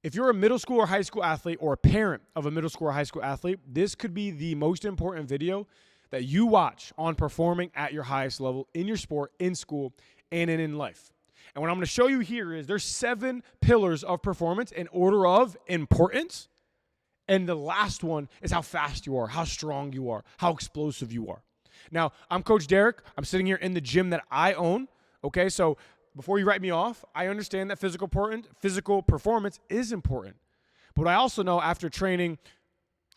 If you're a middle school or high school athlete or a parent of a middle school or high school athlete, this could be the most important video that you watch on performing at your highest level in your sport, in school, and in life. And what I'm going to show you here is there's 7 pillars of performance in order of importance. And the last one is how fast you are, how strong you are, how explosive you are. Now, I'm Coach Derek. I'm sitting here in the gym that I own. Okay, so before you write me off, I understand that physical performance is important. But I also know after training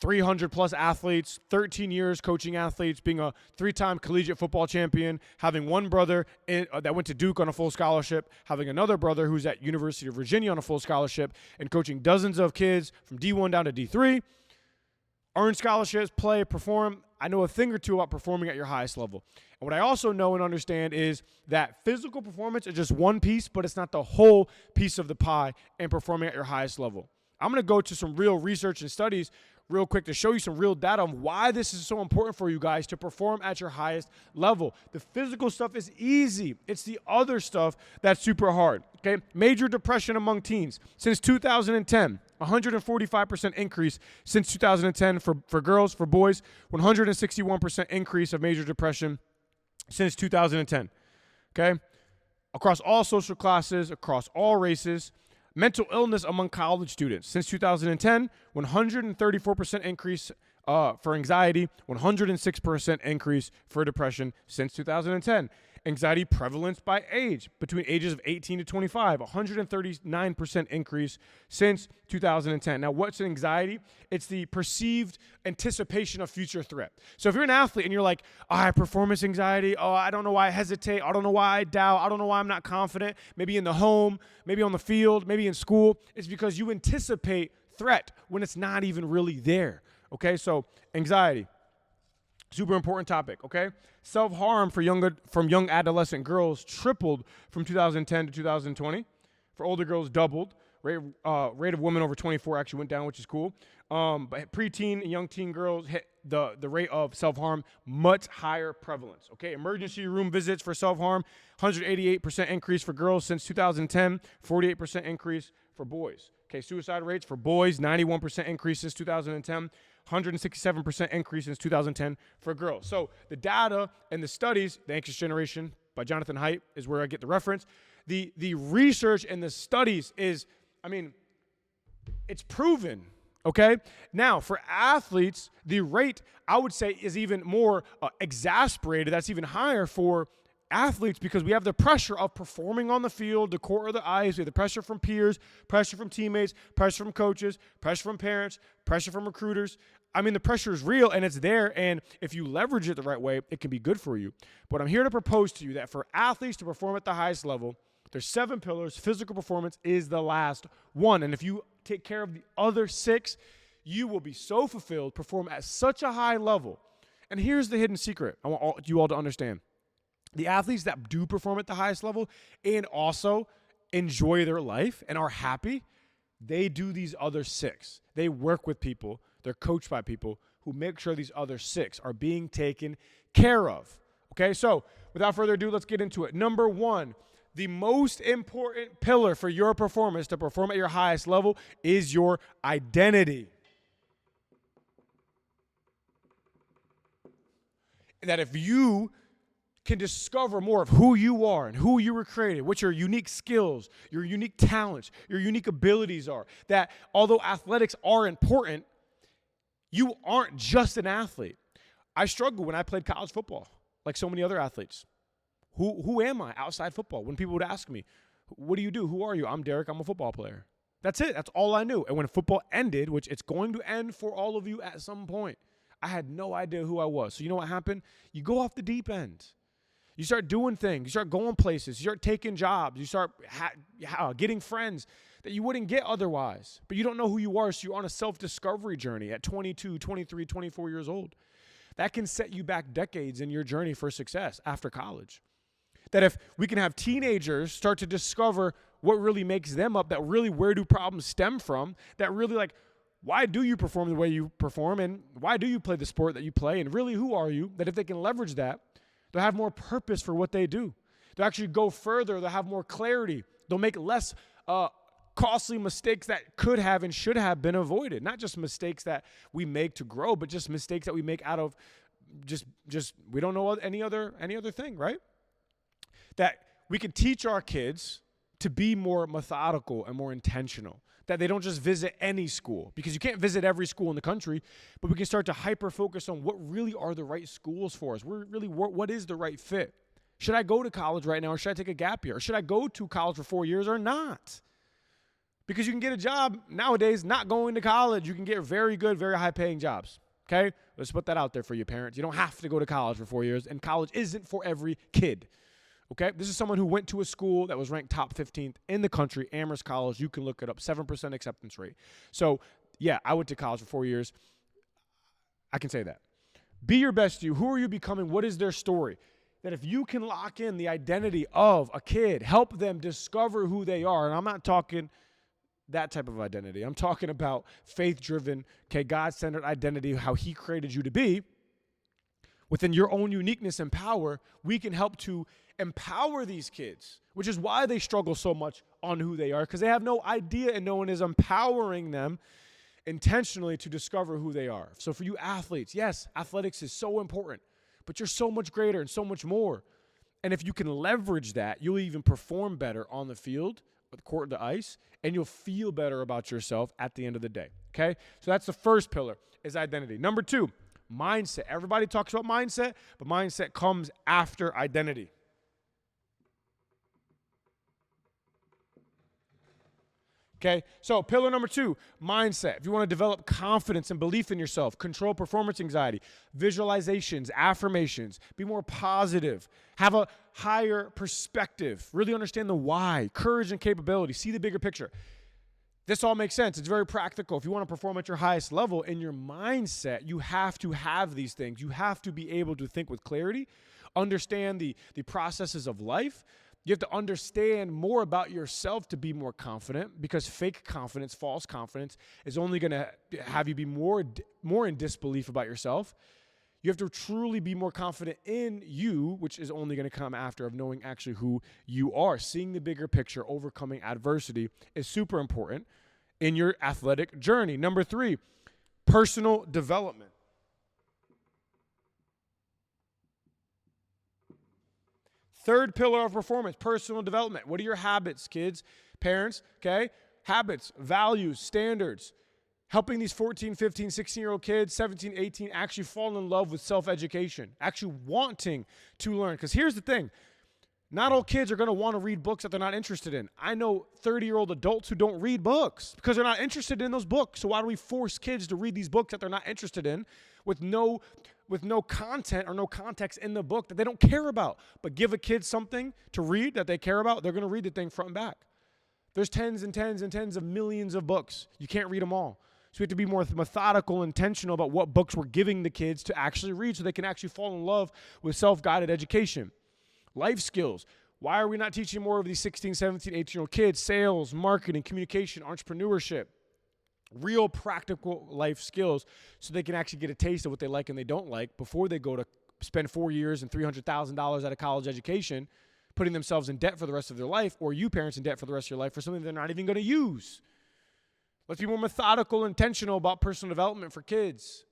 300 plus athletes, 13 years coaching athletes, being a 3-time collegiate football champion, having one brother that went to Duke on a full scholarship, having another brother who's at University of Virginia on a full scholarship, and coaching dozens of kids from D1 down to D3, earn scholarships, play, perform. I know a thing or two about performing at your highest level. And what I also know and understand is that physical performance is just one piece, but it's not the whole piece of the pie in performing at your highest level. I'm going to go to some real research and studies real quick to show you some real data on why this is so important for you guys to perform at your highest level. The physical stuff is easy. It's the other stuff that's super hard. Okay, major depression among teens since 2010, 145% increase since 2010 for girls, for boys, 161% increase of major depression since 2010. Okay, across all social classes, across all races. Mental illness among college students since 2010, 134% increase for anxiety, 106% increase for depression since 2010. Anxiety prevalence by age between ages of 18 to 25, 139% increase since 2010. Now, what's anxiety? It's the perceived anticipation of future threat. So if you're an athlete and you're like, I have performance anxiety, I don't know why I hesitate, I don't know why I doubt, I don't know why I'm not confident, maybe in the home, maybe on the field, maybe in school, it's because you anticipate threat when it's not even really there. Okay, so anxiety. Super important topic, okay? Self-harm from young adolescent girls tripled from 2010 to 2020. For older girls, doubled. Rate of women over 24 actually went down, which is cool. But preteen and young teen girls hit the rate of self-harm much higher prevalence, okay? Emergency room visits for self-harm, 188% increase for girls since 2010, 48% increase for boys. Okay, suicide rates for boys, 91% increase since 2010. 167% increase since 2010 for girls. So the data and the studies, The Anxious Generation by Jonathan Haidt is where I get the reference. The research and the studies is, it's proven, okay? Now, for athletes, the rate, I would say, is even more exasperated. That's even higher for athletes because we have the pressure of performing on the field, the court or the ice. We have the pressure from peers, pressure from teammates, pressure from coaches, pressure from parents, pressure from recruiters. The pressure is real and it's there, and if you leverage it the right way, it can be good for you. But I'm here to propose to you that for athletes to perform at the highest level, there's 7 pillars. Physical performance is the last one, and if you take care of the other 6, you will be so fulfilled, perform at such a high level. And here's the hidden secret I want you all to understand. The athletes that do perform at the highest level and also enjoy their life and are happy, they do these other 6. They work with people. They're coached by people who make sure these other 6 are being taken care of. Okay, so without further ado, let's get into it. Number 1, the most important pillar for your performance to perform at your highest level is your identity. That if you can discover more of who you are and who you were created, what your unique skills, your unique talents, your unique abilities are, that although athletics are important, you aren't just an athlete. I struggled when I played college football, like so many other athletes. Who am I outside football? When people would ask me, what do you do? Who are you? I'm Derek. I'm a football player. That's it. That's all I knew. And when football ended, which it's going to end for all of you at some point, I had no idea who I was. So you know what happened? You go off the deep end. You start doing things. You start going places. You start taking jobs. You start getting friends that you wouldn't get otherwise. But you don't know who you are, so you're on a self-discovery journey at 22, 23, 24 years old. That can set you back decades in your journey for success after college. That if we can have teenagers start to discover what really makes them up, that really where do problems stem from, that really why do you perform the way you perform, and why do you play the sport that you play, and really who are you, that if they can leverage that, they'll have more purpose for what they do. They'll actually go further. They'll have more clarity. They'll make less costly mistakes that could have and should have been avoided. Not just mistakes that we make to grow, but just mistakes that we make out of just we don't know any other thing, right? That we can teach our kids to be more methodical and more intentional. That they don't just visit any school, because you can't visit every school in the country, but we can start to hyper-focus on what really are the right schools for us. What is the right fit? Should I go to college right now, or should I take a gap year? Or should I go to college for 4 years or not? Because you can get a job nowadays not going to college. You can get very good, very high-paying jobs, okay? Let's put that out there for you parents. You don't have to go to college for 4 years, and college isn't for every kid. Okay, this is someone who went to a school that was ranked top 15th in the country, Amherst College. You can look it up, 7% acceptance rate. So, yeah, I went to college for 4 years. I can say that. Be your best you. Who are you becoming? What is their story? That if you can lock in the identity of a kid, help them discover who they are. And I'm not talking that type of identity. I'm talking about faith-driven, okay, God-centered identity, how he created you to be. Within your own uniqueness and power, we can help to empower these kids, which is why they struggle so much on who they are, because they have no idea and no one is empowering them intentionally to discover who they are. So for you athletes, yes, athletics is so important, but you're so much greater and so much more. And if you can leverage that, you'll even perform better on the field, the court, the ice, and you'll feel better about yourself at the end of the day, okay? So that's the first pillar, is identity. Number 2, mindset. Everybody talks about mindset, but mindset comes after identity. Okay, so pillar number 2, mindset. If you want to develop confidence and belief in yourself, control performance anxiety, visualizations, affirmations, be more positive, have a higher perspective, really understand the why, courage and capability, see the bigger picture. This all makes sense. It's very practical. If you want to perform at your highest level in your mindset, you have to have these things. You have to be able to think with clarity, understand the processes of life. You have to understand more about yourself to be more confident, because fake confidence, false confidence is only going to have you be more in disbelief about yourself. You have to truly be more confident in you, which is only going to come after of knowing actually who you are. Seeing the bigger picture, overcoming adversity is super important in your athletic journey. Number 3, personal development. Third pillar of performance, personal development. What are your habits, kids, parents, okay? Habits, values, standards. Helping these 14, 15, 16-year-old kids, 17, 18, actually fall in love with self-education, actually wanting to learn. Because here's the thing. Not all kids are going to want to read books that they're not interested in. I know 30-year-old adults who don't read books because they're not interested in those books. So why do we force kids to read these books that they're not interested in with no content or no context in the book that they don't care about? But give a kid something to read that they care about, they're going to read the thing front and back. There's tens and tens and tens of millions of books. You can't read them all. So we have to be more methodical, intentional about what books we're giving the kids to actually read so they can actually fall in love with self-guided education. Life skills. Why are we not teaching more of these 16, 17, 18-year-old kids sales, marketing, communication, entrepreneurship, real practical life skills so they can actually get a taste of what they like and they don't like before they go to spend 4 years and $300,000 at a college education, putting themselves in debt for the rest of their life, or you parents in debt for the rest of your life for something they're not even going to use. Let's be more methodical, intentional about personal development for kids.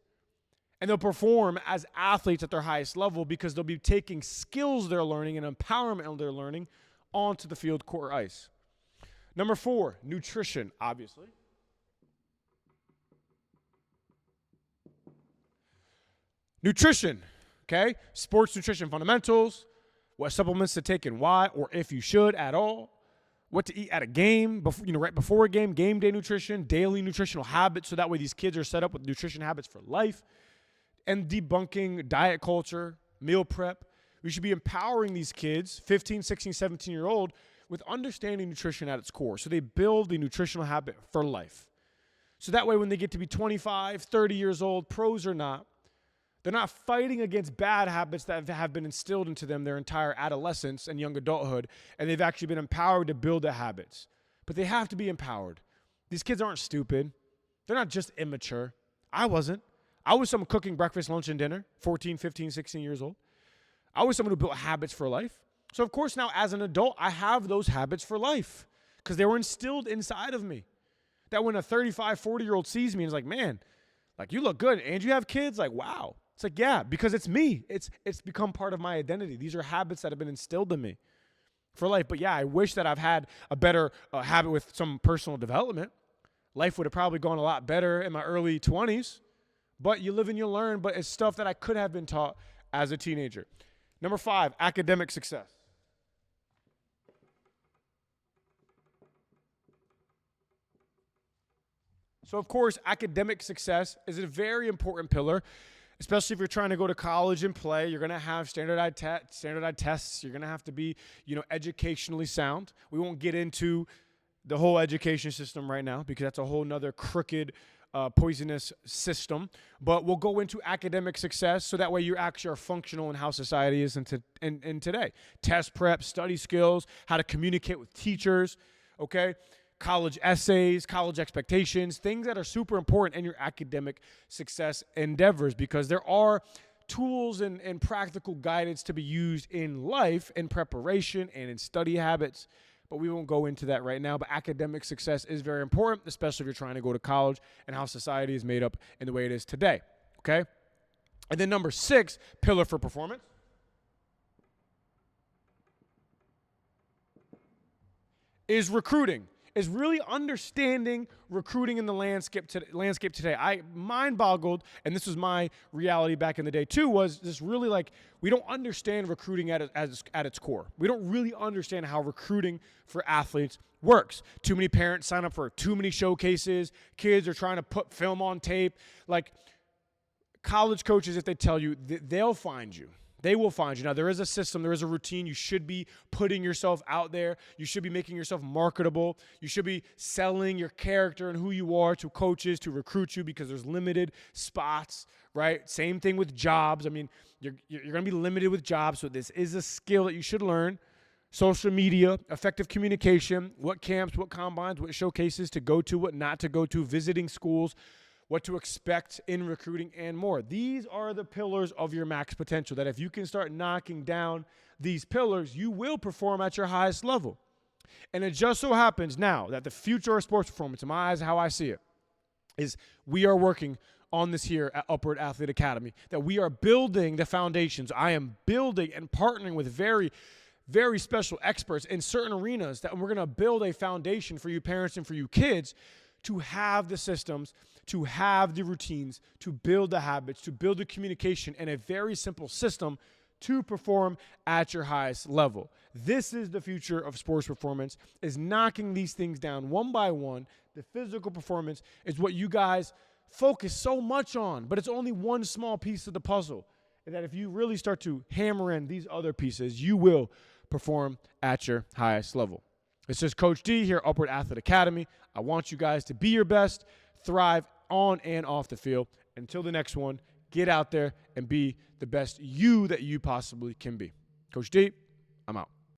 And they'll perform as athletes at their highest level because they'll be taking skills they're learning and empowerment they're learning onto the field, court, or ice. Number 4, nutrition, obviously. Nutrition, okay? Sports nutrition fundamentals, what supplements to take and why, or if you should at all. What to eat at a game, right before a game, game day nutrition, daily nutritional habits, so that way these kids are set up with nutrition habits for life, and debunking diet culture, meal prep. We should be empowering these kids, 15, 16, 17-year-old, with understanding nutrition at its core, so they build the nutritional habit for life. So that way when they get to be 25, 30 years old, pros or not, they're not fighting against bad habits that have been instilled into them their entire adolescence and young adulthood, and they've actually been empowered to build the habits. But they have to be empowered. These kids aren't stupid. They're not just immature. I wasn't. I was someone cooking breakfast, lunch, and dinner, 14, 15, 16 years old. I was someone who built habits for life. So, of course, now as an adult, I have those habits for life because they were instilled inside of me. That when a 35, 40-year-old sees me and is like, man, like, you look good. And you have kids? Like, wow. It's like, yeah, because it's me. It's become part of my identity. These are habits that have been instilled in me for life. But yeah, I wish that I've had a better habit with some personal development. Life would have probably gone a lot better in my early 20s. But you live and you learn. But it's stuff that I could have been taught as a teenager. Number 5, academic success. So, of course, academic success is a very important pillar, especially if you're trying to go to college and play. You're going to have standardized tests. You're going to have to be, educationally sound. We won't get into the whole education system right now because that's a whole nother crooked, poisonous system. But we'll go into academic success so that way you actually are functional in how society is in today. Test prep, study skills, how to communicate with teachers, okay? College essays, college expectations, things that are super important in your academic success endeavors, because there are tools and practical guidance to be used in life, in preparation and in study habits, but we won't go into that right now. But academic success is very important, especially if you're trying to go to college and how society is made up in the way it is today, okay? And then number 6, pillar for performance, is recruiting. Is really understanding recruiting in the landscape today. I mind-boggled, and this was my reality back in the day too, was this really like we don't understand recruiting at its core. We don't really understand how recruiting for athletes works. Too many parents sign up for too many showcases. Kids are trying to put film on tape. Like college coaches, if they tell you, they'll find you. They will find you. Now, there is a system. There is a routine. You should be putting yourself out there. You should be making yourself marketable. You should be selling your character and who you are to coaches to recruit you because there's limited spots, right? Same thing with jobs. I mean, you're going to be limited with jobs, so this is a skill that you should learn. Social media, effective communication, what camps, what combines, what showcases to go to, what not to go to, visiting schools, what to expect in recruiting, and more. These are the pillars of your max potential, that if you can start knocking down these pillars, you will perform at your highest level. And it just so happens now that the future of sports performance, in my eyes, how I see it, is we are working on this here at Upward Athlete Academy, that we are building the foundations. I am building and partnering with very, very special experts in certain arenas that we're going to build a foundation for you parents and for you kids to have the systems, to have the routines, to build the habits, to build the communication, and a very simple system to perform at your highest level. This is the future of sports performance, is knocking these things down one by one. The physical performance is what you guys focus so much on, but it's only one small piece of the puzzle. And that if you really start to hammer in these other pieces, you will perform at your highest level. This is Coach D here at Upward Athlete Academy. I want you guys to be your best, thrive on and off the field. Until the next one, get out there and be the best you that you possibly can be. Coach D, I'm out.